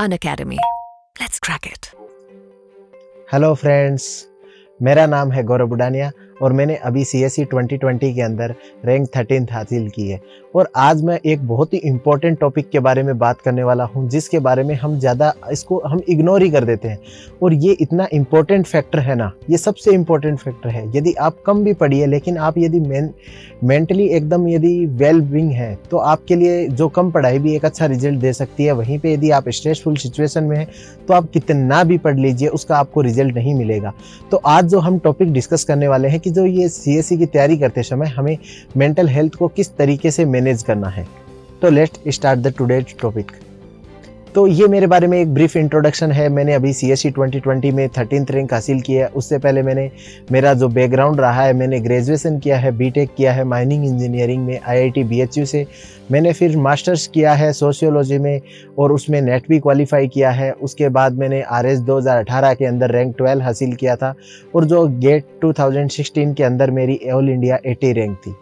Unacademy. Let's crack it. Hello friends, मेरा नाम है गौरव बुडानिया और मैंने अभी CSE 2020 के अंदर रैंक 13th हासिल की है। और आज मैं एक बहुत ही इम्पोर्टेंट टॉपिक के बारे में बात करने वाला हूं, जिसके बारे में हम ज़्यादा इसको हम इग्नोर ही कर देते हैं। और ये इतना इम्पोर्टेंट फैक्टर है ना, ये सबसे इम्पोर्टेंट फैक्टर है। यदि आप कम भी पढ़िए, लेकिन आप यदि मेंटली एकदम यदि वेल बीइंग है, तो आपके लिए जो कम पढ़ाई भी एक अच्छा रिजल्ट दे सकती है। वहीं पे यदि आप स्ट्रेसफुल सिचुएशन में हैं, तो आप कितना भी पढ़ लीजिए, उसका आपको रिजल्ट नहीं मिलेगा। तो आज जो हम टॉपिक डिस्कस करने वाले हैं कि जो ये CSE की तैयारी करते समय हमें मेंटल हेल्थ को किस तरीके से मैनेज करना है। तो let's start the today's topic. तो ये मेरे बारे में एक ब्रीफ इंट्रोडक्शन है। मैंने अभी CSE 2020 में 13th रैंक हासिल किया है। उससे पहले मेरा जो बैकग्राउंड रहा है, मैंने ग्रेजुएशन किया है, बीटेक किया है माइनिंग इंजीनियरिंग में IIT BHU से। मैंने फिर मास्टर्स किया है सोशियोलॉजी में और उसमें नेट भी क्वालिफाई किया है। उसके बाद मैंने RS 2018 के अंदर रैंक 12 हासिल किया था और जो गेट 2016 के अंदर मेरी ऑल इंडिया 80 रैंक थी।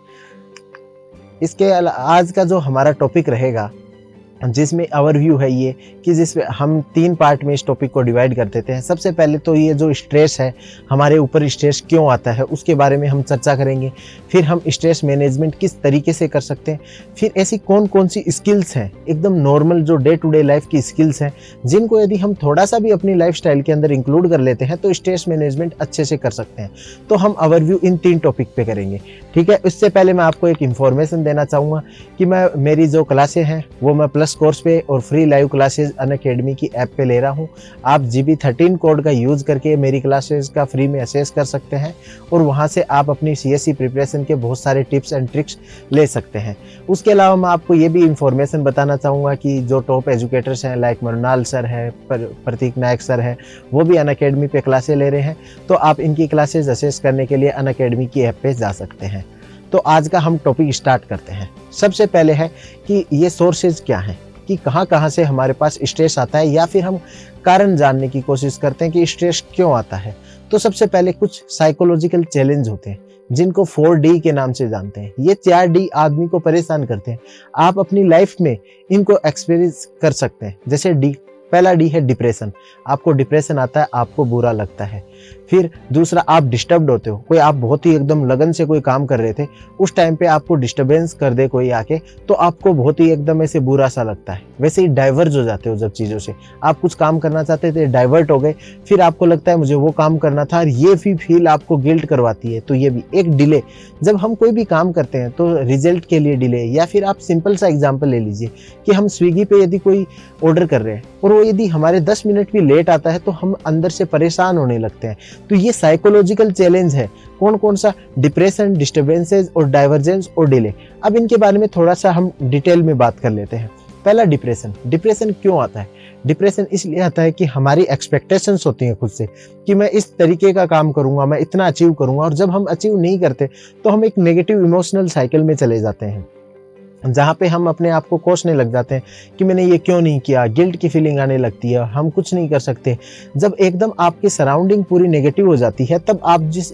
इसके आज का जो हमारा टॉपिक रहेगा, जिसमें ओवरव्यू है ये, कि जिसमें हम 3 पार्ट में इस टॉपिक को डिवाइड कर देते हैं। सबसे पहले तो ये जो स्ट्रेस है, हमारे ऊपर स्ट्रेस क्यों आता है, उसके बारे में हम चर्चा करेंगे। फिर हम स्ट्रेस मैनेजमेंट किस तरीके से कर सकते हैं। फिर ऐसी कौन कौन सी स्किल्स हैं, एकदम नॉर्मल जो डे टू डे लाइफ की स्किल्स हैं, जिनको यदि हम थोड़ा सा भी अपनी लाइफस्टाइल के अंदर इंक्लूड कर लेते हैं तो स्ट्रेस मैनेजमेंट अच्छे से कर सकते हैं। तो हम ओवरव्यू इन 3 टॉपिक पे करेंगे, ठीक है। इससे पहले मैं आपको एक इन्फॉर्मेशन देना चाहूँगा कि मेरी जो क्लासें हैं वो मैं प्लस कोर्स पे और फ्री लाइव क्लासेस अनअकैडमी की ऐप पे ले रहा हूँ। आप GB13 कोड का यूज़ करके मेरी क्लासेस का फ्री में एक्सेस कर सकते हैं और वहाँ से आप अपनी CSE प्रिपरेशन के बहुत सारे टिप्स एंड ट्रिक्स ले सकते हैं। उसके अलावा मैं आपको ये भी इंफॉर्मेशन बताना चाहूँगा कि जो टॉप एजुकेटर्स हैं, लाइक मृणाल सर है, प्रतीक नायक सर है, वो भी अनअकैडमी पे क्लासेस ले रहे हैं। तो आप इनकी क्लासेस एक्सेस करने के लिए अनअकैडमी की ऐप पे जा सकते हैं। तो आज का हम टॉपिक स्टार्ट करते हैं। सबसे पहले है कि ये सोर्सेज क्या हैं, कि कहाँ से हमारे पास स्ट्रेस आता है, या फिर हम कारण जानने की कोशिश करते हैं कि स्ट्रेस क्यों आता है। तो सबसे पहले कुछ साइकोलॉजिकल चैलेंज होते हैं, जिनको 4D के नाम से जानते हैं। ये 4D आदमी को परेशान करते हैं। आप अपनी लाइफ में इनको एक्सपीरियंस कर सकते हैं। जैसे पहला D है डिप्रेशन। आपको डिप्रेशन आता है, आपको बुरा लगता है। फिर दूसरा, आप डिस्टर्ब्ड होते हो। कोई आप बहुत ही एकदम लगन से कोई काम कर रहे थे, उस टाइम पे आपको डिस्टर्बेंस कर दे कोई आके, तो आपको बहुत ही एकदम ऐसे बुरा सा लगता है। वैसे ही डाइवर्ज हो जाते हो जब चीज़ों से। आप कुछ काम करना चाहते थे, डाइवर्ट हो गए, फिर आपको लगता है मुझे वो काम करना था, और ये भी फील आपको गिल्ट करवाती है। तो ये भी एक डिले। जब हम कोई भी काम करते हैं तो रिजल्ट के लिए डिले, या फिर आप सिंपल सा एग्जाम्पल ले लीजिए कि हम स्विगी पे यदि कोई ऑर्डर कर रहे हैं और वो यदि हमारे 10 मिनट भी लेट आता है, तो हम अंदर से परेशान होने लगते हैं। तो ये साइकोलॉजिकल चैलेंज है। कौन कौन सा? डिप्रेशन, डिस्टर्बेंसेस और डाइवर्जेंस और डिले। अब इनके बारे में थोड़ा सा हम डिटेल में बात कर लेते हैं। पहला, डिप्रेशन। डिप्रेशन क्यों आता है? डिप्रेशन इसलिए आता है कि हमारी एक्सपेक्टेशंस होती हैं खुद से कि मैं इस तरीके का काम करूंगा, मैं इतना अचीव करूंगा, और जब हम अचीव नहीं करते तो हम एक नेगेटिव इमोशनल साइकिल में चले जाते हैं, जहाँ पे हम अपने आप को कोसने लग जाते हैं कि मैंने ये क्यों नहीं किया। गिल्ट की फीलिंग आने लगती है, हम कुछ नहीं कर सकते। जब एकदम आपकी सराउंडिंग पूरी नेगेटिव हो जाती है, तब आप जिस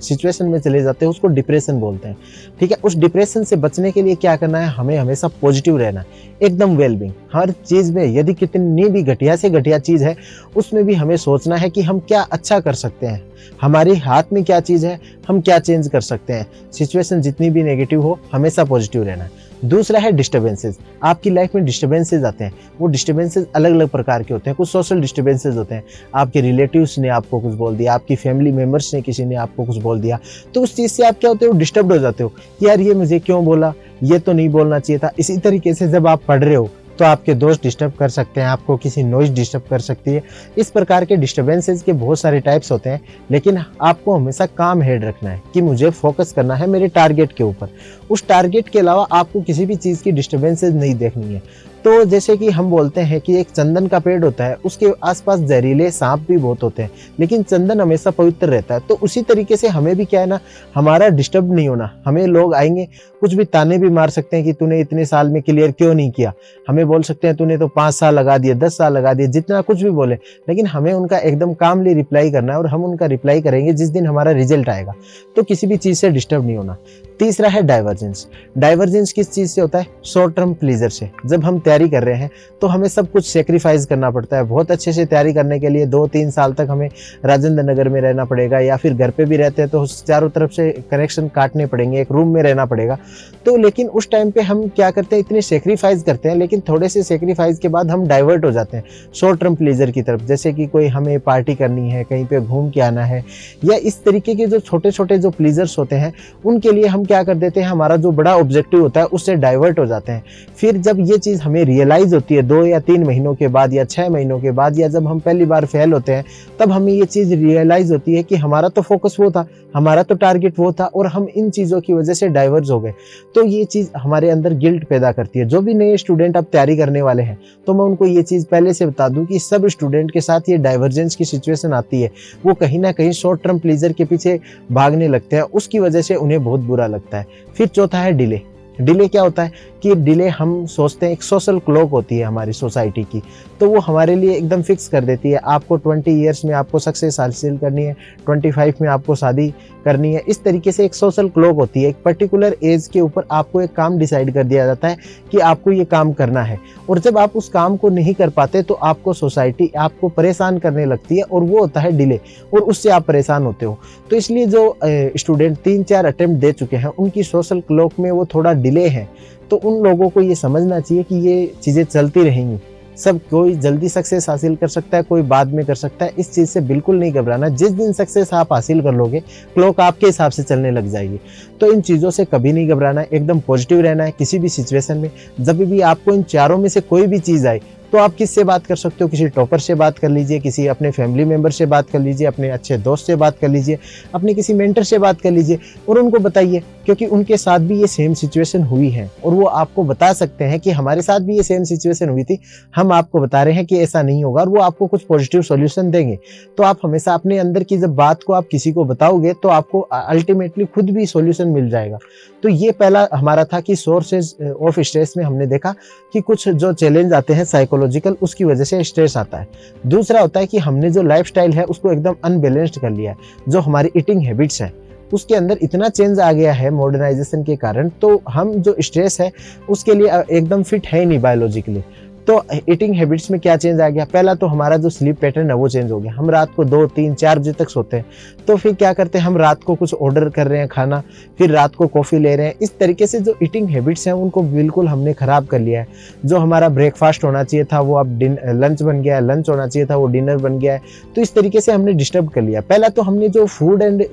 सिचुएशन में चले जाते हैं उसको डिप्रेशन बोलते हैं, ठीक है। उस डिप्रेशन से बचने के लिए क्या करना है? हमें हमेशा पॉजिटिव रहना है, एकदम वेलबींग। हर चीज़ में यदि कितनी भी घटिया से घटिया चीज़ है, उसमें भी हमें सोचना है कि हम क्या अच्छा कर सकते हैं, हमारे हाथ में क्या चीज़ है, हम क्या चेंज कर सकते हैं। सिचुएशन जितनी भी नेगेटिव हो, हमेशा पॉजिटिव रहना है। दूसरा है डिस्टर्बेंसेस। आपकी लाइफ में डिस्टर्बेंसेस आते हैं। वो डिस्टर्बेंसेस अलग अलग प्रकार के होते हैं। कुछ सोशल डिस्टर्बेंसेस होते हैं, आपके रिलेटिव्स ने आपको कुछ बोल दिया, आपकी फैमिली मेम्बर्स ने किसी ने आपको कुछ बोल दिया, तो उस चीज़ से आप क्या होते हो? डिस्टर्ब हो जाते हो कि यार ये मुझे क्यों बोला, ये तो नहीं बोलना चाहिए था। इसी तरीके से जब आप पढ़ रहे हो तो आपके दोस्त डिस्टर्ब कर सकते हैं, आपको किसी नॉइज डिस्टर्ब कर सकती है। इस प्रकार के डिस्टर्बेंसेस के बहुत सारे टाइप्स होते हैं, लेकिन आपको हमेशा काम हेड रखना है कि मुझे फोकस करना है मेरे टारगेट के ऊपर। उस टारगेट के अलावा आपको किसी भी चीज़ की डिस्टर्बेंसेस नहीं देखनी है। तो जैसे कि हम बोलते हैं कि एक चंदन का पेड़ होता है, उसके आसपास जहरीले सांप भी बहुत होते हैं, लेकिन चंदन हमेशा पवित्र रहता है। तो उसी तरीके से हमें भी क्या है ना, हमारा डिस्टर्ब नहीं होना। हमें लोग आएंगे, कुछ भी ताने भी मार सकते हैं कि तूने इतने साल में क्लियर क्यों नहीं किया। हमें बोल सकते हैं तूने तो 5 साल लगा दिए, 10 साल लगा दिए, जितना कुछ भी बोले, लेकिन हमें उनका एकदम कामली रिप्लाई करना है, और हम उनका रिप्लाई करेंगे जिस दिन हमारा रिजल्ट आएगा। तो किसी भी चीज़ से डिस्टर्ब नहीं होना। तीसरा है डाइवर्जेंस। डाइवर्जेंस किस चीज़ से होता है? शॉर्ट टर्म प्लीजर से। जब हम तैयारी कर रहे हैं तो हमें सब कुछ सेक्रीफाइस करना पड़ता है। बहुत अच्छे से तैयारी करने के लिए 2-3 साल तक हमें राजेंद्र नगर में रहना पड़ेगा, या फिर घर पे भी रहते हैं तो चारों तरफ से कनेक्शन काटने पड़ेंगे, एक रूम में रहना पड़ेगा। तो लेकिन उस टाइम पे हम क्या करते हैं, इतने सेक्रीफाइस करते हैं, लेकिन थोड़े से सेक्रीफाइस के बाद हम डाइवर्ट हो जाते हैं शॉर्ट टर्म प्लीजर की तरफ। जैसे कि कोई हमें पार्टी करनी है, कहीं पे घूम के आना है, या इस तरीके के जो छोटे छोटे जो प्लीजर्स होते हैं उनके लिए हम क्या कर देते हैं, हमारा जो बड़ा ऑब्जेक्टिव होता है उससे डाइवर्ट हो जाते हैं। फिर जब ये चीज़ हमें रियलाइज होती है 2 या 3 महीनों के बाद, या 6 महीनों के बाद, या जब हम पहली बार फेल होते हैं, तब हमें ये चीज़ रियलाइज होती है कि हमारा तो फोकस वो था, हमारा तो टारगेट वो था, और हम इन चीज़ों की वजह से डाइवर्ज हो गए। तो ये चीज़ हमारे अंदर गिल्ट पैदा करती है। जो भी नए स्टूडेंट अब तैयारी करने वाले हैं, तो मैं उनको ये चीज़ पहले से बता दूं कि सब स्टूडेंट के साथ ये डाइवर्जेंस की सिचुएशन आती है। वो कहीं ना कहीं शॉर्ट टर्म प्लीजर के पीछे भागने लगते हैं, उसकी वजह से उन्हें बहुत बुरा लगता है। फिर चौथा है डिले। डिले क्या होता है कि डिले हम सोचते हैं, एक सोशल क्लॉक होती है हमारी सोसाइटी की, तो वो हमारे लिए एकदम फिक्स कर देती है। आपको 20 ईयर्स में आपको सक्सेस हासिल करनी है, 25 में आपको शादी करनी है। इस तरीके से एक सोशल क्लॉक होती है। एक पर्टिकुलर एज के ऊपर आपको एक काम डिसाइड कर दिया जाता है कि आपको ये काम करना है, और जब आप उस काम को नहीं कर पाते तो आपको सोसाइटी आपको परेशान करने लगती है, और वो होता है डिले, और उससे आप परेशान होते हो। तो इसलिए जो स्टूडेंट 3-4 अटेम्प्ट दे चुके हैं, उनकी सोशल क्लॉक में वो थोड़ा डिले है, तो उन लोगों को ये समझना चाहिए कि ये चीज़ें चलती रहेंगी। सब कोई जल्दी सक्सेस हासिल कर सकता है, कोई बाद में कर सकता है। इस चीज़ से बिल्कुल नहीं घबराना। जिस दिन सक्सेस आप हासिल कर लोगे, क्लॉक आपके हिसाब से चलने लग जाएगी। तो इन चीज़ों से कभी नहीं घबराना है, एकदम पॉजिटिव रहना है किसी भी सिचुएशन में। जब भी आपको इन चारों में से कोई भी चीज़ आए, तो आप किससे बात कर सकते हो? किसी टॉपर से बात कर लीजिए, किसी अपने फैमिली मेंबर से बात कर लीजिए, अपने अच्छे दोस्त से बात कर लीजिए, अपने किसी मेंटर से बात कर लीजिए, और उनको बताइए, क्योंकि उनके साथ भी ये सेम सिचुएशन हुई है, और वो आपको बता सकते हैं कि हमारे साथ भी ये सेम सिचुएशन हुई थी, हम आपको बता रहे हैं कि ऐसा नहीं होगा, और वो आपको कुछ पॉजिटिव सॉल्यूशन देंगे। तो आप हमेशा अपने अंदर की जब बात को आप किसी को बताओगे, तो आपको अल्टीमेटली खुद भी सॉल्यूशन मिल जाएगा। तो ये पहला हमारा था कि सोर्सेज ऑफ स्ट्रेस में हमने देखा कि कुछ जो चैलेंज आते हैं साइकोलॉजिकल, उसकी वजह से स्ट्रेस आता है। दूसरा होता है कि हमने जो लाइफस्टाइल है उसको एकदम अनबैलेंस्ड कर लिया है। जो हमारी ईटिंग हैबिट्स है उसके अंदर इतना चेंज आ गया है मॉडर्नाइजेशन के कारण, तो हम जो स्ट्रेस है उसके लिए एकदम फिट है ही नहीं बायोलॉजिकली। तो ईटिंग हैबिट्स में क्या चेंज आ गया? पहला तो हमारा जो स्लीप पैटर्न है वो चेंज हो गया। हम रात को 2, 3, 4 बजे तक सोते हैं, तो फिर क्या करते हैं, हम रात को कुछ ऑर्डर कर रहे हैं खाना, फिर रात को कॉफ़ी ले रहे हैं। इस तरीके से जो ईटिंग हैबिट्स हैं उनको बिल्कुल हमने ख़राब कर लिया है। जो हमारा ब्रेकफास्ट होना चाहिए था वो अब लंच बन गया है, लंच होना चाहिए था वो डिनर बन गया है। तो इस तरीके से हमने डिस्टर्ब कर लिया। पहला तो हमने जो फूड एंड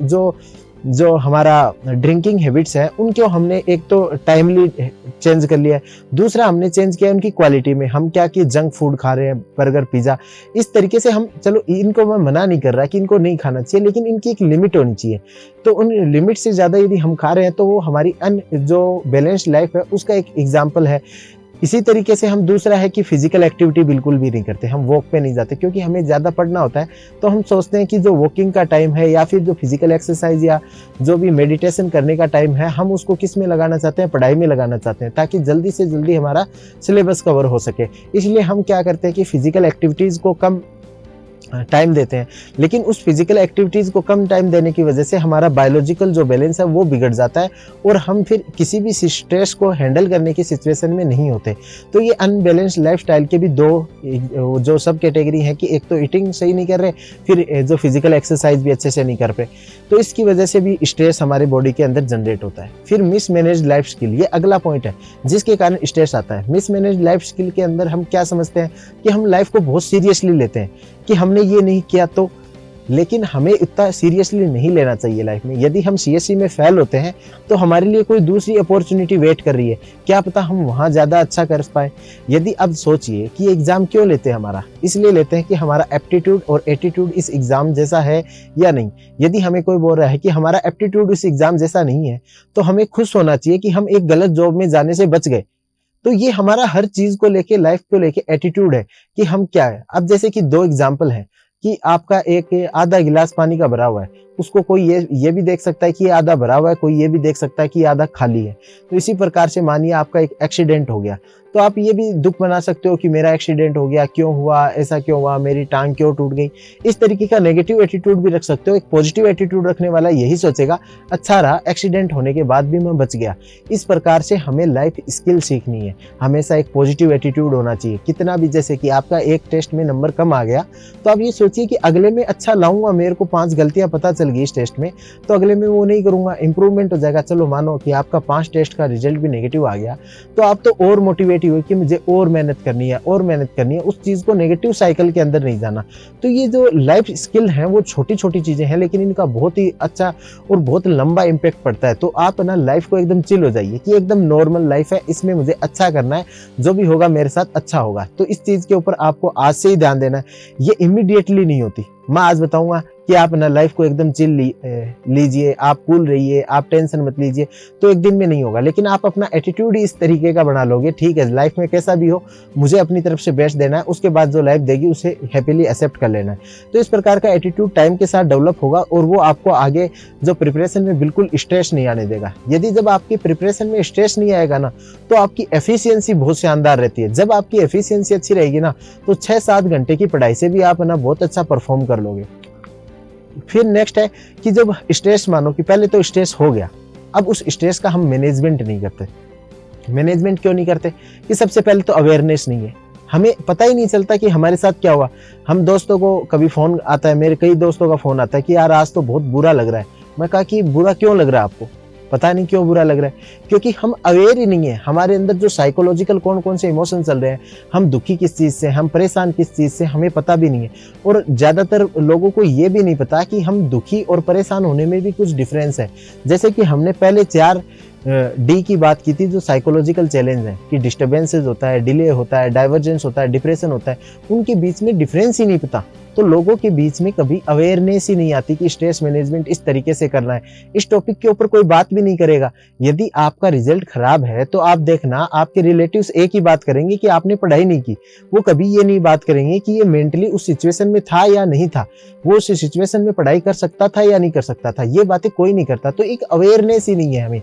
जो हमारा ड्रिंकिंग हैबिट्स है उनको हमने एक तो टाइमली चेंज कर लिया है। दूसरा हमने चेंज किया उनकी क्वालिटी में। हम क्या कि जंक फूड खा रहे हैं, बर्गर पिज़्ज़ा, इस तरीके से हम, चलो इनको मैं मना नहीं कर रहा कि इनको नहीं खाना चाहिए, लेकिन इनकी एक लिमिट होनी चाहिए। तो उन लिमिट से ज़्यादा यदि हम खा रहे हैं तो वो हमारी जो बैलेंस्ड लाइफ है उसका एक एग्जाम्पल है। इसी तरीके से हम दूसरा है कि फिजिकल एक्टिविटी बिल्कुल भी नहीं करते, हम वॉक पे नहीं जाते, क्योंकि हमें ज़्यादा पढ़ना होता है। तो हम सोचते हैं कि जो वॉकिंग का टाइम है या फिर जो फिजिकल एक्सरसाइज या जो भी मेडिटेशन करने का टाइम है, हम उसको किस में लगाना चाहते हैं? पढ़ाई में लगाना चाहते हैं, ताकि जल्दी से जल्दी हमारा सिलेबस कवर हो सके। इसलिए हम क्या करते हैं कि फिजिकल एक्टिविटीज़ को कम टाइम देते हैं, लेकिन उस फिजिकल एक्टिविटीज़ को कम टाइम देने की वजह से हमारा बायोलॉजिकल जो बैलेंस है वो बिगड़ जाता है, और हम फिर किसी भी स्ट्रेस को हैंडल करने की सिचुएशन में नहीं होते। तो ये अनबैलेंस्ड लाइफस्टाइल के भी दो जो सब कैटेगरी है कि एक तो ईटिंग सही नहीं कर रहे, फिर जो फिजिकल एक्सरसाइज भी अच्छे से नहीं कर रहे, तो इसकी वजह से भी स्ट्रेस हमारे बॉडी के अंदर जनरेट होता है। फिर मिसमैनेज्ड लाइफ स्किल, ये अगला पॉइंट है जिसके कारण स्ट्रेस आता है। मिसमैनेज्ड लाइफ स्किल के अंदर हम क्या समझते हैं कि हम लाइफ को बहुत सीरियसली लेते हैं कि हमने ये नहीं किया तो, लेकिन हमें इतना सीरियसली नहीं लेना चाहिए लाइफ में। यदि हम सीएससी में फेल होते हैं तो हमारे लिए कोई दूसरी अपॉर्चुनिटी वेट कर रही है, क्या पता हम वहाँ ज़्यादा अच्छा कर पाए। यदि अब सोचिए कि एग्ज़ाम क्यों लेते हैं हमारा, इसलिए लेते हैं कि हमारा एप्टीट्यूड और एटीट्यूड इस एग्ज़ाम जैसा है या नहीं। यदि हमें कोई बोल रहा है कि हमारा एप्टीट्यूड इस एग्ज़ाम जैसा नहीं है, तो हमें खुश होना चाहिए कि हम एक गलत जॉब में जाने से बच गए। तो ये हमारा हर चीज़ को लेके, लाइफ को लेके एटीट्यूड है कि हम क्या है। अब जैसे कि 2 एग्जाम्पल हैं कि आपका एक आधा गिलास पानी का भरा हुआ है, उसको कोई ये भी देख सकता है कि ये आधा भरा हुआ है, कोई ये भी देख सकता है कि ये आधा खाली है। तो इसी प्रकार से मानिए आपका एक एक्सीडेंट हो गया, तो आप ये भी दुख मना सकते हो कि मेरा एक्सीडेंट हो गया, क्यों हुआ, ऐसा क्यों हुआ, मेरी टांग क्यों टूट गई। इस तरीके का नेगेटिव एटीट्यूड भी रख सकते हो। एक पॉजिटिव एटीट्यूड रखने वाला यही सोचेगा, अच्छा रहा, एक्सीडेंट होने के बाद भी मैं बच गया। इस प्रकार से हमें लाइफ स्किल सीखनी है, हमेशा एक पॉजिटिव एटीट्यूड होना चाहिए। कितना भी, जैसे कि आपका एक टेस्ट में नंबर कम आ गया, तो आप ये सोचिए कि अगले में अच्छा लाऊंगा, मेरे को 5 गलतियां पता चल गई इस टेस्ट में, तो अगले में वो नहीं करूंगा, इंप्रूवमेंट हो जाएगा। चलो मानो कि आपका 5 टेस्ट का रिजल्ट भी नेगेटिव आ गया, तो आप तो और मोटिवेट हुए कि मुझे और मेहनत करनी है, और मेहनत करनी है, उस चीज को नेगेटिव साइकिल के अंदर नहीं जाना। तो ये जो लाइफ स्किल है वो छोटी छोटी चीजें हैं, लेकिन इनका बहुत ही अच्छा और बहुत लंबा इम्पैक्ट पड़ता है। तो आप ना लाइफ को एकदम चिल हो जाइए कि एकदम नॉर्मल लाइफ है, इसमें मुझे अच्छा करना है, जो भी होगा मेरे साथ अच्छा होगा। तो इस चीज के ऊपर आपको आज से ही ध्यान देना है, ये इमीडिएटली नहीं होती। मैं आज बताऊंगा कि आप ना लाइफ को एकदम चिल लीजिए, आप कूल रहिए, आप टेंशन मत लीजिए, तो एक दिन में नहीं होगा। लेकिन आप अपना एटीट्यूड ही इस तरीके का बना लोगे, ठीक है लाइफ में कैसा भी हो, मुझे अपनी तरफ से बेस्ट देना है, उसके बाद जो लाइफ देगी उसे हैप्पीली एक्सेप्ट कर लेना है। तो इस प्रकार का एटीट्यूड टाइम के साथ डेवलप होगा, और वो आपको आगे जो प्रिपरेशन में बिल्कुल स्ट्रेस नहीं आने देगा। यदि जब आपकी प्रिपरेशन में स्ट्रेस नहीं आएगा ना, तो आपकी एफिशिएंसी बहुत शानदार रहती है। जब आपकी एफिशिएंसी अच्छी रहेगी ना, तो 6-7 घंटे की पढ़ाई से भी आप ना बहुत अच्छा परफॉर्म कर लोगे। फिर नेक्स्ट है कि जब स्ट्रेस, मानो कि पहले तो स्ट्रेस हो गया, अब उस स्ट्रेस का हम मैनेजमेंट नहीं करते। मैनेजमेंट क्यों नहीं करते? कि सबसे पहले तो अवेयरनेस नहीं है, हमें पता ही नहीं चलता कि हमारे साथ क्या हुआ। हम दोस्तों को कभी फोन आता है, मेरे कई दोस्तों का फोन आता है कि यार आज तो बहुत बुरा लग रहा है। मैं कहा कि बुरा क्यों लग रहा है आपको? पता नहीं क्यों बुरा लग रहा है, क्योंकि हम अवेयर ही नहीं है हमारे अंदर जो साइकोलॉजिकल कौन कौन से इमोशन चल रहे हैं, हम दुखी किस चीज से, हम परेशान किस चीज से, हमें पता भी नहीं है। और ज्यादातर लोगों को ये भी नहीं पता कि हम दुखी और परेशान होने में भी कुछ डिफरेंस है। जैसे कि हमने पहले 4 डी की बात की थी, जो साइकोलॉजिकल चैलेंज है, कि डिस्टर्बेंसेस होता है, डिले होता है, डाइवर्जेंस होता है, डिप्रेशन होता है, उनके बीच में डिफरेंस ही नहीं पता। तो लोगों के बीच में कभी अवेयरनेस ही नहीं आती कि स्ट्रेस मैनेजमेंट इस तरीके से करना है। इस टॉपिक के ऊपर कोई बात भी नहीं करेगा। यदि आपका रिजल्ट खराब है तो आप देखना, आपके रिलेटिव्स एक ही बात करेंगे कि आपने पढ़ाई नहीं की। वो कभी ये नहीं बात करेंगे कि ये मेंटली उस सिचुएशन में था या नहीं था, वो उस सिचुएशन में पढ़ाई कर सकता था या नहीं कर सकता था, ये बातें कोई नहीं करता। तो एक अवेयरनेस ही नहीं है हमें।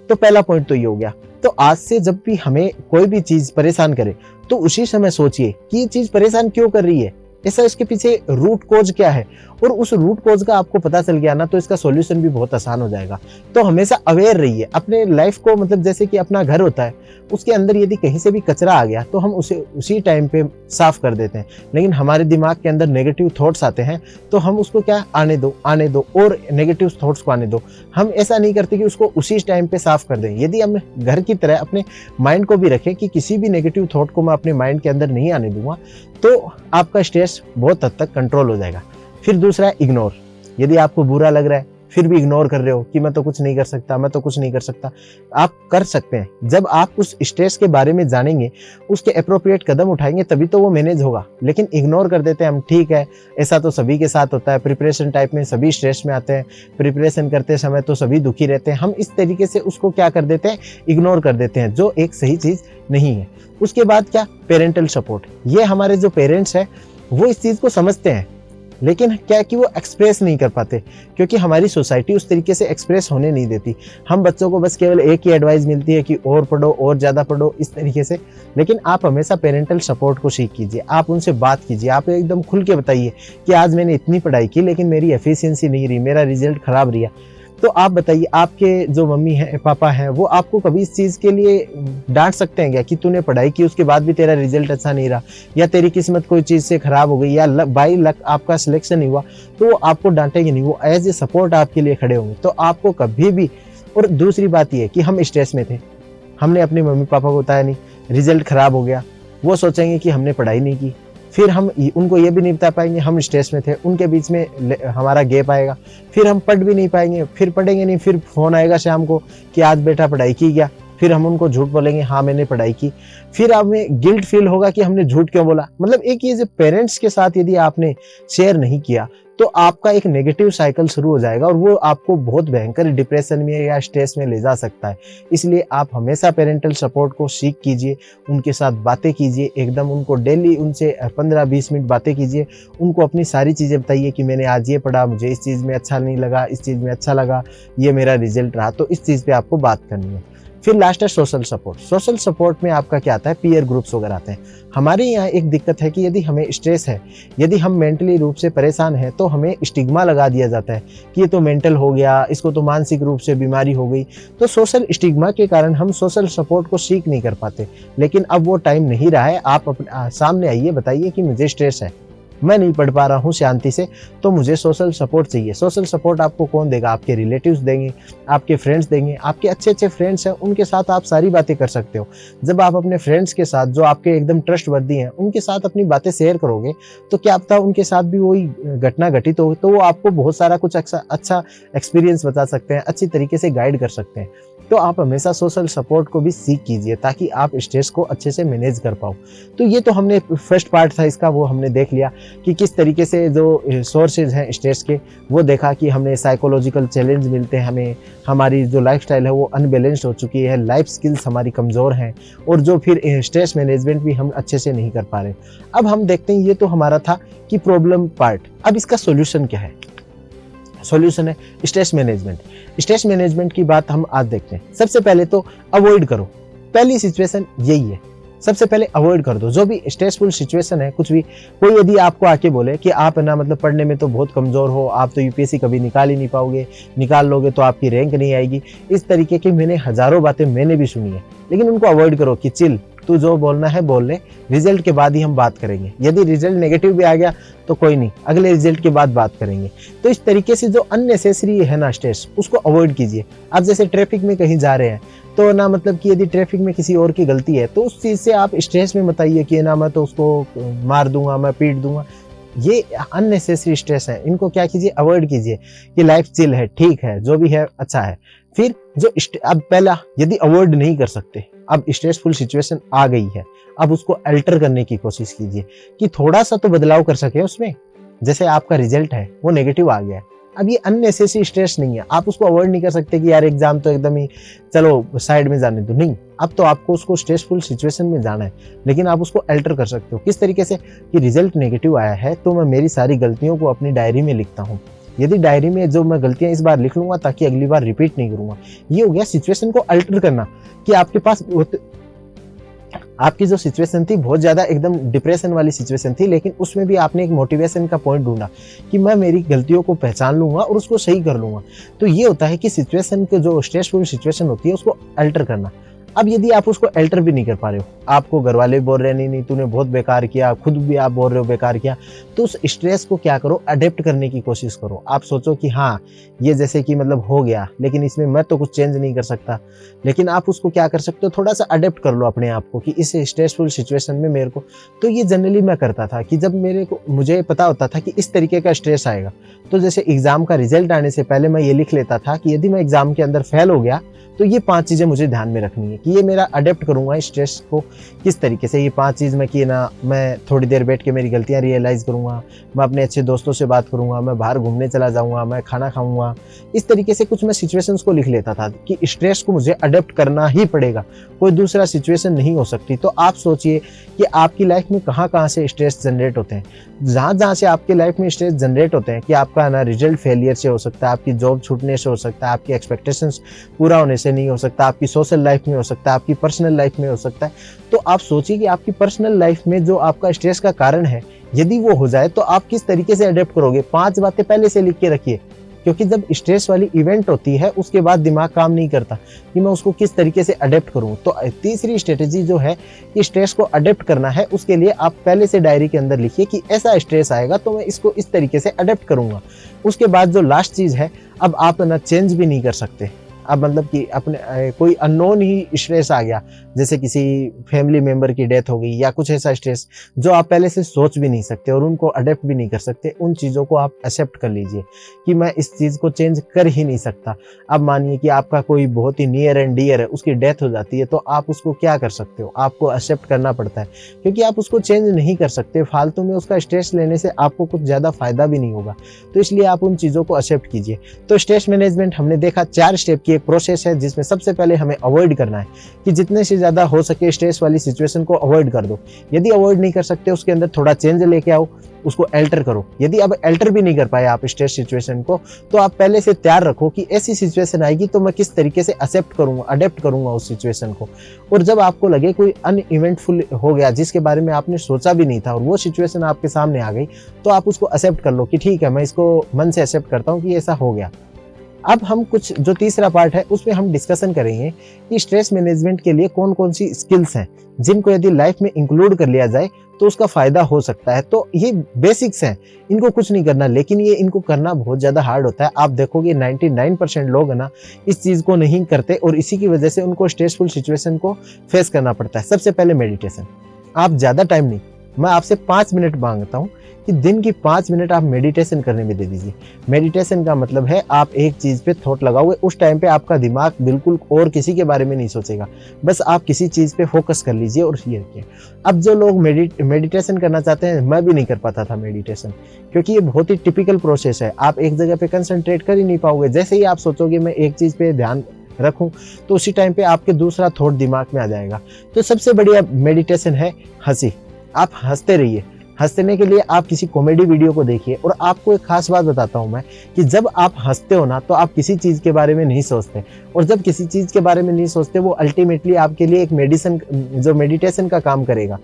तो पहला पॉइंट तो ये हो गया। तो आज से जब भी हमें कोई भी चीज परेशान करे, तो उसी समय सोचिए कि ये चीज परेशान क्यों कर रही है, ऐसा इसके पीछे रूट कोज क्या है। और उस रूट कोज का आपको पता चल गया ना, तो इसका सॉल्यूशन भी बहुत आसान हो जाएगा। तो हमेशा अवेयर रहिए अपने लाइफ को, मतलब जैसे कि अपना घर होता है, उसके अंदर यदि कहीं से भी कचरा आ गया तो हम उसे उसी टाइम पे साफ कर देते हैं। लेकिन हमारे दिमाग के अंदर नेगेटिव थॉट्स आते हैं, तो हम उसको क्या, आने दो और नेगेटिव थॉट्स को आने दो। हम ऐसा नहीं करते कि उसको उसी टाइम पे साफ कर दें। यदि हम घर की तरह अपने माइंड को भी रखें कि किसी भी नेगेटिव थॉट को मैं अपने माइंड के अंदर नहीं आने दूंगा, तो आपका स्ट्रेस बहुत हद तक कंट्रोल हो जाएगा। फिर दूसरा है इग्नोर। यदि आपको बुरा लग रहा है फिर भी इग्नोर कर रहे हो कि मैं तो कुछ नहीं कर सकता, मैं तो कुछ नहीं कर सकता, आप कर सकते हैं। जब आप उस स्ट्रेस के बारे में जानेंगे, उसके अप्रोप्रिएट कदम उठाएंगे, तभी तो वो मैनेज होगा। लेकिन इग्नोर कर देते हैं हम, ठीक है ऐसा तो सभी के साथ होता है, प्रिपरेशन टाइप में सभी स्ट्रेस में आते हैं, प्रिपरेशन करते समय तो सभी दुखी रहते हैं। हम इस तरीके से उसको क्या कर देते हैं, इग्नोर कर देते हैं, जो एक सही चीज नहीं है। उसके बाद क्या, पेरेंटल सपोर्ट। ये हमारे जो पेरेंट्स हैं वो इस चीज को समझते हैं, लेकिन क्या कि वो एक्सप्रेस नहीं कर पाते, क्योंकि हमारी सोसाइटी उस तरीके से एक्सप्रेस होने नहीं देती। हम बच्चों को बस केवल एक ही एडवाइस मिलती है कि और पढ़ो और ज़्यादा पढ़ो, इस तरीके से। लेकिन आप हमेशा पेरेंटल सपोर्ट को सीख कीजिए, आप उनसे बात कीजिए, आप एकदम खुल के बताइए कि आज मैंने इतनी पढ़ाई की लेकिन मेरी एफिशिएंसी नहीं रही, मेरा रिजल्ट खराब रहा। तो आप बताइए, आपके जो मम्मी हैं पापा हैं वो आपको कभी इस चीज़ के लिए डांट सकते हैं क्या कि तूने पढ़ाई की उसके बाद भी तेरा रिजल्ट अच्छा नहीं रहा, या तेरी किस्मत कोई चीज़ से खराब हो गई, या बाई लक आपका सिलेक्शन नहीं हुआ, तो वो आपको डांटेंगे नहीं, वो एज ए सपोर्ट आपके लिए खड़े होंगे। तो आपको कभी भी, और दूसरी बात ये कि हम स्ट्रेस में थे, हमने अपने मम्मी पापा को बताया नहीं, रिजल्ट खराब हो गया, वो सोचेंगे कि हमने पढ़ाई नहीं की। फिर हम उनको ये भी नहीं बता पाएंगे हम स्ट्रेस में थे, उनके बीच में हमारा गैप आएगा, फिर हम पढ़ भी नहीं पाएंगे, फिर पढ़ेंगे नहीं, फिर फोन आएगा शाम को कि आज बेटा पढ़ाई की क्या। फिर हम उनको झूठ बोलेंगे हाँ मैंने पढ़ाई की, फिर हमें गिल्ट फील होगा कि हमने झूठ क्यों बोला। मतलब एक ये जो पेरेंट्स के साथ यदि आपने शेयर नहीं किया तो आपका एक नेगेटिव साइकिल शुरू हो जाएगा और वो आपको बहुत भयंकर डिप्रेशन में या स्ट्रेस में ले जा सकता है। इसलिए आप हमेशा पेरेंटल सपोर्ट को सीख कीजिए, उनके साथ बातें कीजिए, एकदम उनको डेली उनसे 15-20 मिनट बातें कीजिए, उनको अपनी सारी चीज़ें बताइए कि मैंने आज ये पढ़ा, मुझे इस चीज़ में अच्छा नहीं लगा, इस चीज़ में अच्छा लगा, ये मेरा रिजल्ट रहा, तो इस चीज़ पे आपको बात करनी है। फिर लास्ट है सोशल सपोर्ट। सोशल सपोर्ट में आपका क्या आता है, पीयर ग्रुप्स वगैरह आते हैं। हमारे यहाँ एक दिक्कत है कि यदि हमें स्ट्रेस है, यदि हम मेंटली रूप से परेशान हैं, तो हमें स्टिग्मा लगा दिया जाता है कि ये तो मेंटल हो गया, इसको तो मानसिक रूप से बीमारी हो गई। तो सोशल स्टिग्मा के कारण हम सोशल सपोर्ट को सीख नहीं कर पाते। लेकिन अब वो टाइम नहीं रहा है, आप अपने सामने आइए, बताइए कि मुझे स्ट्रेस है, मैं नहीं पढ़ पा रहा हूँ शांति से, तो मुझे सोशल सपोर्ट चाहिए। सोशल सपोर्ट आपको कौन देगा, आपके रिलेटिव्स देंगे, आपके फ्रेंड्स देंगे। आपके अच्छे अच्छे फ्रेंड्स हैं, उनके साथ आप सारी बातें कर सकते हो। जब आप अपने फ्रेंड्स के साथ, जो आपके एकदम ट्रस्टवर्दी हैं, उनके साथ अपनी बातें शेयर करोगे तो क्या पता उनके साथ भी वही घटना घटित हो, तो वो आपको बहुत सारा कुछ अच्छा एक्सपीरियंस बता सकते हैं, अच्छी तरीके से गाइड कर सकते हैं। तो आप हमेशा सोशल सपोर्ट को भी सीख कीजिए ताकि आप स्ट्रेस को अच्छे से मैनेज कर पाओ। तो ये तो हमने फर्स्ट पार्ट था इसका, वो हमने देख लिया कि किस तरीके से जो सोर्सेज हैं स्ट्रेस के, वो देखा कि हमें साइकोलॉजिकल चैलेंज मिलते हैं, हमें हमारी जो लाइफस्टाइल है वो अनबैलेंस्ड हो चुकी है, लाइफ स्किल्स हमारी कमज़ोर हैं, और जो फिर स्ट्रेस मैनेजमेंट भी हम अच्छे से नहीं कर पा रहे। अब हम देखते हैं, ये तो हमारा था कि प्रॉब्लम पार्ट। अब इसका सोल्यूशन क्या है? सॉल्यूशन है स्ट्रेस मैनेजमेंट। स्ट्रेस मैनेजमेंट की बात हम आज देखते हैं। सबसे पहले तो अवॉइड करो, पहली सिचुएशन यही है, सबसे पहले अवॉइड कर दो। जो भी स्ट्रेसफुल सिचुएशन है, कुछ भी, कोई यदि आपको आके बोले कि आप ना मतलब पढ़ने में तो बहुत कमज़ोर हो, आप तो यूपीएससी कभी निकाल ही नहीं पाओगे, निकाल लोगे तो आपकी रैंक नहीं आएगी, इस तरीके की मैंने हज़ारों बातें मैंने भी सुनी है। लेकिन उनको अवॉइड करो कि चिल, तू जो बोलना है बोल ले, रिजल्ट के बाद ही हम बात करेंगे। यदि रिजल्ट नेगेटिव भी आ गया तो कोई नहीं, अगले रिजल्ट के बाद बात करेंगे। तो इस तरीके से जो अननेसेसरी है ना स्ट्रेस, उसको अवॉइड कीजिए। आप जैसे ट्रैफिक में कहीं जा रहे हैं तो ना मतलब कि यदि ट्रैफिक में किसी और की गलती है तो उस चीज़ से आप स्ट्रेस में मत आइए कि ना मैं तो उसको मार दूंगा, मैं पीट दूंगा। ये अननेसेसरी स्ट्रेस है, इनको क्या कीजिए, अवॉइड कीजिए कि लाइफ चिल है, ठीक है, जो भी है अच्छा है। फिर जो अब पहला यदि अवॉइड नहीं कर सकते, अब स्ट्रेसफुल सिचुएशन आ गई है, अब उसको अल्टर करने की कोशिश कीजिए कि थोड़ा सा तो बदलाव कर सके उसमें। जैसे आपका रिजल्ट है वो नेगेटिव आ गया है, अब ये अननेसेसरी स्ट्रेस नहीं है, आप उसको अवॉइड नहीं कर सकते कि यार एग्जाम तो एकदम ही चलो साइड में जाने दो, नहीं, अब तो आपको उसको स्ट्रेसफुल सिचुएशन में जाना है। लेकिन आप उसको अल्टर कर सकते हो, किस तरीके से कि रिजल्ट नेगेटिव आया है तो मैं मेरी सारी गलतियों को अपनी डायरी में लिखता हूँ। यदि डायरी में जो मैं गलतियां इस बार लिख लूंगा ताकि अगली बार रिपीट नहीं करूंगा। ये हो गया सिचुएशन को अल्टर करना, कि आपके पास आपकी जो सिचुएशन थी बहुत ज़्यादा एकदम डिप्रेशन वाली सिचुएशन थी, लेकिन उसमें भी आपने एक मोटिवेशन का पॉइंट ढूंढा कि मैं मेरी गलतियों को पहचान लूंगा और उसको सही कर लूंगा। तो ये होता है कि सिचुएशन के जो स्ट्रेसफुल सिचुएशन होती है उसको अल्टर करना। अब यदि आप उसको अल्टर भी नहीं कर पा रहे हो, आपको घर वाले बोल रहे नहीं तूने बहुत बेकार किया, खुद भी आप बोल रहे हो बेकार किया, तो उस स्ट्रेस को क्या करो, अडेप्ट करने की कोशिश करो। आप सोचो कि हाँ ये जैसे कि मतलब हो गया, लेकिन इसमें मैं तो कुछ चेंज नहीं कर सकता, लेकिन आप उसको क्या कर सकते हो, थोड़ा सा अडेप्ट कर लो अपने आप को कि इस स्ट्रेसफुल सिचुएशन में मेरे को। तो ये जनरली मैं करता था कि जब मुझे पता होता था कि इस तरीके का स्ट्रेस आएगा, तो जैसे एग्जाम का रिजल्ट आने से पहले मैं ये लिख लेता था कि यदि मैं एग्जाम के अंदर फेल हो गया तो ये 5 चीज़ें मुझे ध्यान में रखनी है कि ये मेरा अडेप्ट करूँगा स्ट्रेस को किस तरीके से। ये 5 चीज़ मैं कि ना मैं थोड़ी देर बैठ के मेरी गलतियाँ रियलाइज़ करूँगा, मैं अपने अच्छे दोस्तों से बात करूँगा, मैं बाहर घूमने चला जाऊँगा, मैं खाना खाऊँगा। इस तरीके से कुछ मैं सिचुएशंस को लिख लेता था कि स्ट्रेस को मुझे अडेप्ट करना ही पड़ेगा, कोई दूसरा सिचुएशन नहीं हो सकती। तो आप सोचिए कि आपकी लाइफ में कहाँ से स्ट्रेस जनरेट होते हैं, जहाँ से आपके लाइफ में स्ट्रेस जनरेट होते हैं कि आपका ना रिजल्ट फेलियर से हो सकता है, आपकी जॉब छूटने से हो सकता है, आपकी एक्सपेक्टेशंस पूरा होने से नहीं हो सकता, आपकी सोशल लाइफ में हो सकता है, आपकी पर्सनल लाइफ में हो सकता है। तो आप सोचिए कि आपकी पर्सनल लाइफ में जो आपका स्ट्रेस का कारण है, यदि वो हो जाए तो आप किस तरीके से अडेप्ट करोगे। 5 बातें पहले से लिख के रखिए, क्योंकि जब स्ट्रेस वाली इवेंट होती है उसके बाद दिमाग काम नहीं करता कि मैं उसको किस तरीके से अडेप्ट करूं। तो तीसरी स्ट्रेटेजी जो है कि स्ट्रेस को अडेप्ट करना है, उसके लिए आप पहले से डायरी के अंदर लिखिए कि ऐसा स्ट्रेस आएगा तो मैं इसको इस तरीके से अडेप्ट करूंगा। उसके बाद जो लास्ट चीज है, अब आप ना चेंज भी नहीं कर सकते, अब मतलब कि अपने कोई अननोन ही स्ट्रेस आ गया, जैसे किसी फैमिली मेंबर की डेथ हो गई या कुछ ऐसा स्ट्रेस जो आप पहले से सोच भी नहीं सकते और उनको अडेप्ट भी नहीं कर सकते, उन चीज़ों को आप एक्सेप्ट कर लीजिए कि मैं इस चीज़ को चेंज कर ही नहीं सकता। अब मानिए कि आपका कोई बहुत ही नियर एंड डियर है, उसकी डेथ हो जाती है, तो आप उसको क्या कर सकते हो? आपको एक्सेप्ट करना पड़ता है, क्योंकि आप उसको चेंज नहीं कर सकते। फालतू में उसका स्ट्रेस लेने से आपको कुछ ज़्यादा फायदा भी नहीं होगा, तो इसलिए आप उन चीज़ों को एक्सेप्ट कीजिए। तो स्ट्रेस मैनेजमेंट हमने देखा 4 स्टेप की एक प्रोसेस है, जिसमें सबसे पहले हमें अवॉइड करना है कि जितने से ज़्यादा हो सके स्ट्रेस वाली सिचुएशन को अवॉइड कर दो। यदि अवॉइड नहीं कर सकते, उसके अंदर थोड़ा चेंज लेके आओ, उसको अल्टर करो। यदि अब अल्टर भी नहीं कर पाए आप स्ट्रेस सिचुएशन को, तो आप पहले से तैयार रखो कि ऐसी सिचुएशन आएगी तो मैं किस तरीके से एक्सेप्ट करूंगा, अडेप्ट करूंगा उस सिचुएशन को। और जब आपको लगे कोई अनइवेंटफुल हो गया जिसके बारे में आपने सोचा भी नहीं था और वो सिचुएशन आपके सामने आ गई, तो आप उसको एक्सेप्ट कर लो कि ठीक है, मैं इसको मन से एक्सेप्ट करता हूँ कि ऐसा हो गया। अब हम कुछ जो तीसरा पार्ट है उसमें हम डिस्कशन करेंगे कि स्ट्रेस मैनेजमेंट के लिए कौन कौन सी स्किल्स हैं जिनको यदि लाइफ में इंक्लूड कर लिया जाए तो उसका फायदा हो सकता है। तो ये बेसिक्स हैं, इनको कुछ नहीं करना, लेकिन ये इनको करना बहुत ज़्यादा हार्ड होता है। आप देखोगे 99% लोग है ना इस चीज़ को नहीं करते और इसी की वजह से उनको स्ट्रेसफुल सिचुएशन को फेस करना पड़ता है। सबसे पहले मेडिटेशन। आप ज़्यादा टाइम नहीं, मैं आपसे 5 मिनट मांगता हूँ कि दिन की 5 मिनट आप मेडिटेशन करने में दे दीजिए। मेडिटेशन का मतलब है आप एक चीज़ पे थॉट लगाओगे, उस टाइम पे आपका दिमाग बिल्कुल और किसी के बारे में नहीं सोचेगा, बस आप किसी चीज़ पे फोकस कर लीजिए और ये रखिए। अब जो लोग मेडिटेशन करना चाहते हैं, मैं भी नहीं कर पाता था मेडिटेशन, क्योंकि ये बहुत ही टिपिकल प्रोसेस है। आप एक जगह पे कंसंट्रेट कर ही नहीं पाओगे। जैसे ही आप सोचोगे मैं एक चीज़ पे ध्यान रखूं, तो उसी टाइम पे आपके दूसरा थॉट दिमाग में आ जाएगा। तो सबसे बढ़िया मेडिटेशन है हंसी। आप हंसते रहिए। हंसने के लिए आप किसी कॉमेडी वीडियो को देखिए। और आपको एक खास बात बताता हूँ मैं कि जब आप हंसते हो ना, तो आप किसी चीज़ के बारे में नहीं सोचते, और जब किसी चीज़ के बारे में नहीं सोचते, वो अल्टीमेटली आपके लिए एक मेडिटेशन का काम करेगा।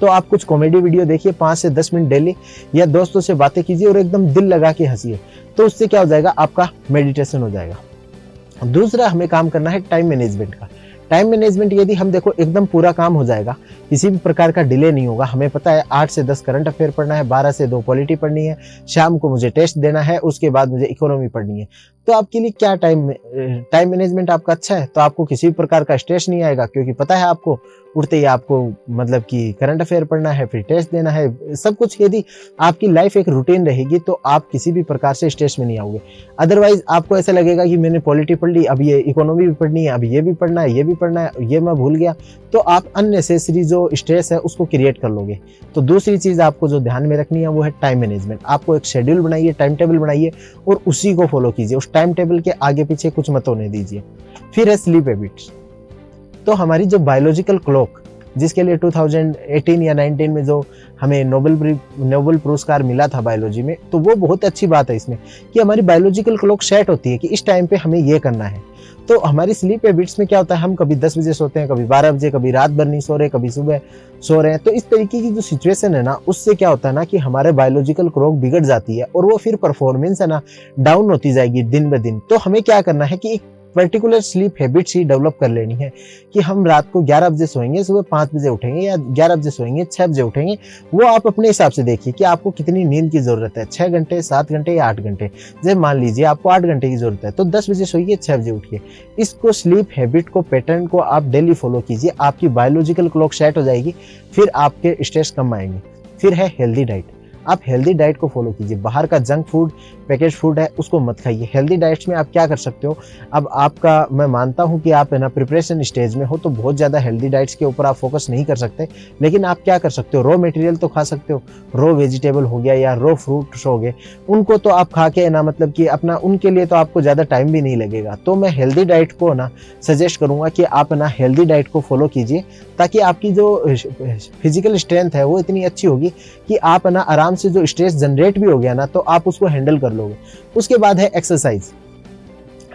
तो आप कुछ कॉमेडी वीडियो देखिए 5 से 10 मिनट डेली, या दोस्तों से बातें कीजिए और एकदम दिल लगा के हंसिए। तो उससे क्या हो जाएगा, आपका मेडिटेशन हो जाएगा। दूसरा हमें काम करना है टाइम मैनेजमेंट का। टाइम मैनेजमेंट यदि हम देखो एकदम पूरा काम हो जाएगा, किसी भी प्रकार का डिले नहीं होगा। हमें पता है 8 से 10 करंट अफेयर पढ़ना है, 12 से 2 पॉलिटी पढ़नी है, शाम को मुझे टेस्ट देना है, उसके बाद मुझे इकोनॉमी पढ़नी है। तो आपके लिए क्या टाइम मैनेजमेंट आपका अच्छा है, तो आपको किसी भी प्रकार का स्ट्रेस नहीं आएगा, क्योंकि पता है आपको उठते ही आपको मतलब कि करंट अफेयर पढ़ना है, फिर टेस्ट देना है, सब कुछ। यदि आपकी लाइफ एक रूटीन रहेगी तो आप किसी भी प्रकार से स्ट्रेस में नहीं आओगे। अदरवाइज आपको ऐसा लगेगा कि मैंने पॉलिटी पढ़ ली, अब ये इकोनॉमी भी पढ़नी है, अब ये भी पढ़ना है, ये भी पढ़ना है, ये मैं भूल गया, तो आप अननेसेसरी जो स्ट्रेस है उसको क्रिएट कर लोगे। तो दूसरी चीज़ आपको जो ध्यान में रखनी है वो है टाइम मैनेजमेंट। आपको एक शेड्यूल बनाइए, टाइम टेबल बनाइए और उसी को फॉलो कीजिए। उस टाइम टेबल के आगे पीछे कुछ मत होने दीजिए। फिर है स्लीप हैबिट्स। तो हमारी जो बायोलॉजिकल क्लॉक, जिसके लिए 2018 या 19 में जो हमें नोबेल पुरस्कार मिला था बायोलॉजी में, तो वो बहुत अच्छी बात है इसमें कि हमारी बायोलॉजिकल क्लॉक सेट होती है कि इस टाइम पे हमें ये करना है। तो हमारी स्लीप हैबिट्स में क्या होता है, हम कभी 10 बजे सोते हैं, कभी 12 बजे, कभी रात भर नहीं सो रहे, कभी सुबह सो रहे हैं। तो इस तरीके की जो सिचुएशन है ना, उससे क्या होता है ना कि हमारे बायोलॉजिकल क्लॉक बिगड़ जाती है और वो फिर परफॉर्मेंस है ना डाउन होती जाएगी दिन ब दिन। तो हमें क्या करना है कि एक पर्टिकुलर स्लीप हैबिट्स ही डेवलप कर लेनी है कि हम रात को 11 बजे सोएंगे, सुबह 5 बजे उठेंगे, या 11 बजे सोएंगे 6 बजे उठेंगे। वो आप अपने हिसाब से देखिए कि आपको कितनी नींद की जरूरत है, 6 घंटे, 7 घंटे या 8 घंटे। जैसे मान लीजिए आपको 8 घंटे की जरूरत है, तो 10 बजे सोइए, 6 बजे उठिए। इसको स्लीप हैबिट को, पैटर्न को आप डेली फॉलो कीजिए, आपकी बायोलॉजिकल क्लॉक सेट हो जाएगी, फिर आपके स्ट्रेस कम आएंगे। फिर है हेल्दी डाइट। आप हेल्दी डाइट को फॉलो कीजिए। बाहर का जंक फूड, पैकेज फूड है, उसको मत खाइए। हेल्दी डाइट्स में आप क्या कर सकते हो, अब आपका, मैं मानता हूं कि आप है ना प्रिपरेशन स्टेज में हो, तो बहुत ज़्यादा हेल्दी डाइट्स के ऊपर आप फोकस नहीं कर सकते, लेकिन आप क्या कर सकते हो, रॉ मटेरियल तो खा सकते हो। रॉ वेजिटेबल हो गया या रॉ फ्रूट्स हो गए, उनको तो आप खा के ना मतलब कि अपना, उनके लिए तो आपको ज़्यादा टाइम भी नहीं लगेगा। तो मैं हेल्दी डाइट को ना सजेस्ट करूँगा कि आप ना हेल्दी डाइट को फॉलो कीजिए, ताकि आपकी जो फिजिकल स्ट्रेंथ है वो इतनी अच्छी होगी कि आप ना आराम से, जो स्ट्रेस जनरेट भी हो गया ना, तो आप उसको हैंडल कर लोगे। उसके बाद है एक्सरसाइज।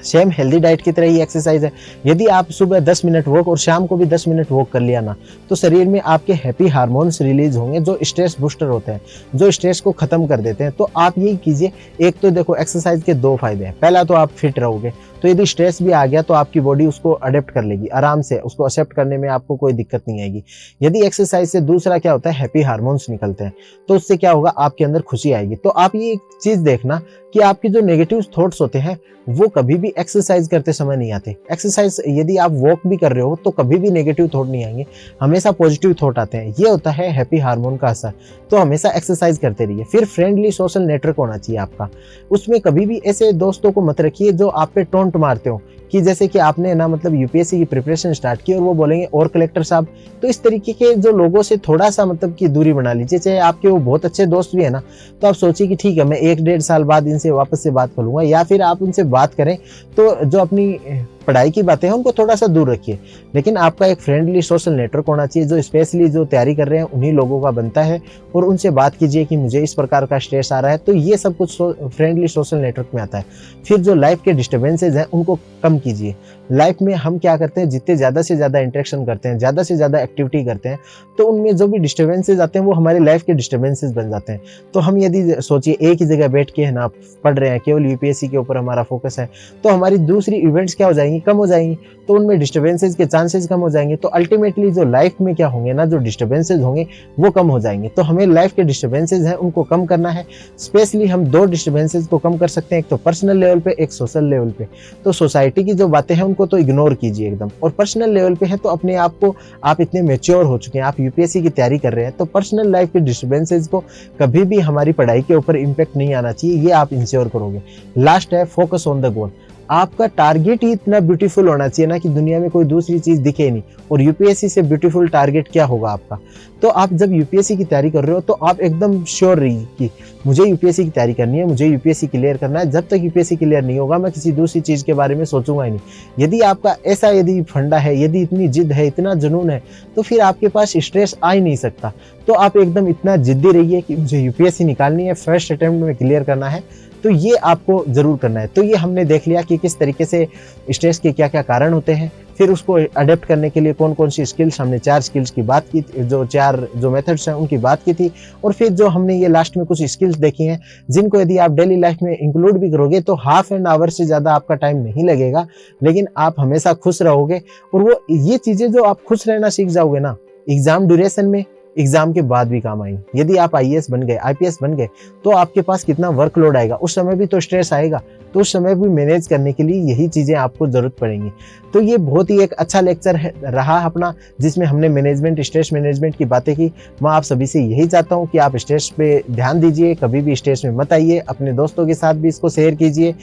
सेम हेल्दी डाइट की तरह ही एक्सरसाइज है। यदि आप सुबह 10 मिनट वॉक और शाम को भी 10 मिनट वॉक कर लिया ना, तो शरीर में आपके हैप्पी हार्मोन्स रिलीज होंगे, जो स्ट्रेस बूस्टर होते हैं, जो स्ट्रेस को खत्म कर देते हैं। तो आप यही कीजिए। एक तो देखो एक्सरसाइज के 2 फायदे हैं। पहला तो आप फिट रहोगे, तो यदि स्ट्रेस भी आ गया तो आपकी बॉडी उसको अडेप्ट कर लेगी आराम से, उसको एक्सेप्ट करने में आपको कोई दिक्कत नहीं आएगी यदि एक्सरसाइज से। दूसरा क्या होता है, हैप्पी हार्मोन्स निकलते हैं, तो उससे क्या होगा, आपके अंदर खुशी आएगी। तो आप ये चीज देखना कि आपके जो नेगेटिव थॉट्स होते हैं वो कभी भी एक्सरसाइज करते समय नहीं आते। एक्सरसाइज यदि आप वॉक भी कर रहे हो तो कभी भी नेगेटिव थॉट नहीं आएंगे, हमेशा पॉजिटिव थॉट आते हैं। ये होता है हैप्पी हार्मोन का असर। तो हमेशा एक्सरसाइज करते रहिए। फिर फ्रेंडली सोशल नेटवर्क होना चाहिए आपका। उसमें कभी भी ऐसे दोस्तों को मत रखिए जो आप पे टोंट मारते हो, कि जैसे कि आपने ना मतलब यूपीएससी की प्रिपरेशन स्टार्ट की और वो बोलेंगे और कलेक्टर साहब। तो इस तरीके के जो लोगों से थोड़ा सा मतलब कि दूरी बना लीजिए। चाहे आपके वो बहुत अच्छे दोस्त भी है ना, तो आप सोचिए कि ठीक है मैं 1-1.5 साल बाद इनसे वापस से बात कर लूंगा, या फिर आप उनसे बात करें तो जो अपनी पढ़ाई की बातें हैं उनको थोड़ा सा दूर रखिए। लेकिन आपका एक फ्रेंडली सोशल नेटवर्क होना चाहिए जो स्पेशली जो तैयारी कर रहे हैं उन्हीं लोगों का बनता है, और उनसे बात कीजिए कि मुझे इस प्रकार का स्ट्रेस आ रहा है। तो ये सब कुछ फ्रेंडली सोशल नेटवर्क में आता है। फिर जो लाइफ के डिस्टर्बेंसेज हैं उनको कम कीजिए। लाइफ में हम क्या करते हैं, जितने ज़्यादा से ज़्यादा इंटरेक्शन करते हैं, ज़्यादा से ज़्यादा एक्टिविटी करते हैं, तो उनमें जो भी डिस्टर्बेंसेज आते हैं वो हमारे लाइफ के डिस्टर्बेंसेज बन जाते हैं। तो हम यदि सोचिए एक ही जगह बैठ के है ना पढ़ रहे हैं, केवल यूपीएससी के ऊपर हमारा फोकस है, तो हमारी दूसरी इवेंट्स क्या हो जाएंगी, कम हो जाएंगी। तो उनमें डिस्टर्बेंसेज के चांसेस कम हो जाएंगे। तो अल्टीमेटली जो लाइफ में क्या होंगे ना, जो डिस्टर्बेंसेज होंगे वो कम हो जाएंगे। तो हमें लाइफ के डिस्टर्बेंसेज हैं उनको कम करना है। स्पेशली हम 2 डिस्टर्बेंसेज को कम कर सकते हैं, एक तो पर्सनल लेवल पे, एक सोशल लेवल पे। तो सोसाइटी की जो बातें हैं उनको तो इग्नोर कीजिए एकदम, और पर्सनल लेवल पे है तो अपने आप को, आप इतने मैच्योर हो चुके हैं, आप यूपीएससी की तैयारी कर रहे हैं, तो पर्सनल लाइफ के डिस्टर्बेंसेज को कभी भी हमारी पढ़ाई के ऊपर इम्पैक्ट नहीं आना चाहिए। ये आप इंश्योर करोगे। लास्ट है फोकस ऑन द गोल। आपका टारगेट ही इतना ब्यूटीफुल होना चाहिए ना कि दुनिया में कोई दूसरी चीज दिखे नहीं। और यूपीएससी से ब्यूटीफुल टारगेट क्या होगा आपका। तो आप जब यूपीएससी की तैयारी कर रहे हो तो आप एकदम श्योर रहिए कि मुझे यूपीएससी की तैयारी करनी है, मुझे यूपीएससी क्लियर करना है। जब तक यूपीएससी क्लियर नहीं होगा मैं किसी दूसरी चीज के बारे में सोचूंगा ही नहीं। यदि आपका ऐसा यदि फंडा है, यदि इतनी जिद है, इतना जुनून है, तो फिर आपके पास स्ट्रेस आ ही नहीं सकता। तो आप एकदम इतना जिद्दी रहिए कि मुझे यूपीएससी निकालनी है, फर्स्ट अटेम्प्ट में क्लियर करना है। तो ये आपको जरूर करना है। तो ये हमने देख लिया कि किस तरीके से स्ट्रेस के क्या क्या कारण होते हैं। फिर उसको अडेप्ट करने के लिए कौन कौन सी स्किल्स, हमने 4 स्किल्स की बात की, जो 4 जो मेथड्स हैं उनकी बात की थी। और फिर जो हमने ये लास्ट में कुछ स्किल्स देखी हैं जिनको यदि आप डेली लाइफ में इंक्लूड भी करोगे तो हाफ एन आवर से ज़्यादा आपका टाइम नहीं लगेगा, लेकिन आप हमेशा खुश रहोगे। और वो ये चीज़ें जो आप खुश रहना सीख जाओगे ना, एग्जाम ड्यूरेशन में, एग्जाम के बाद भी काम आएंगे। यदि आप आईएएस बन गए, आईपीएस बन गए, तो आपके पास कितना वर्कलोड आएगा, उस समय भी तो स्ट्रेस आएगा। तो उस समय भी मैनेज करने के लिए यही चीजें आपको जरूरत पड़ेंगी। तो ये बहुत ही एक अच्छा लेक्चर रहा अपना, जिसमें हमने मैनेजमेंट, स्ट्रेस मैनेजमेंट की बातें की। मैं आप सभी से यही चाहता हूँ कि आप स्ट्रेस पे ध्यान दीजिए, कभी भी स्ट्रेस में मत आइए, अपने दोस्तों के साथ भी इसको शेयर कीजिए।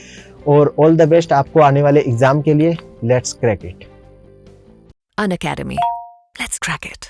और ऑल द बेस्ट आपको आने वाले एग्जाम के लिए। Let's crack it. Unacademy. Let's crack it.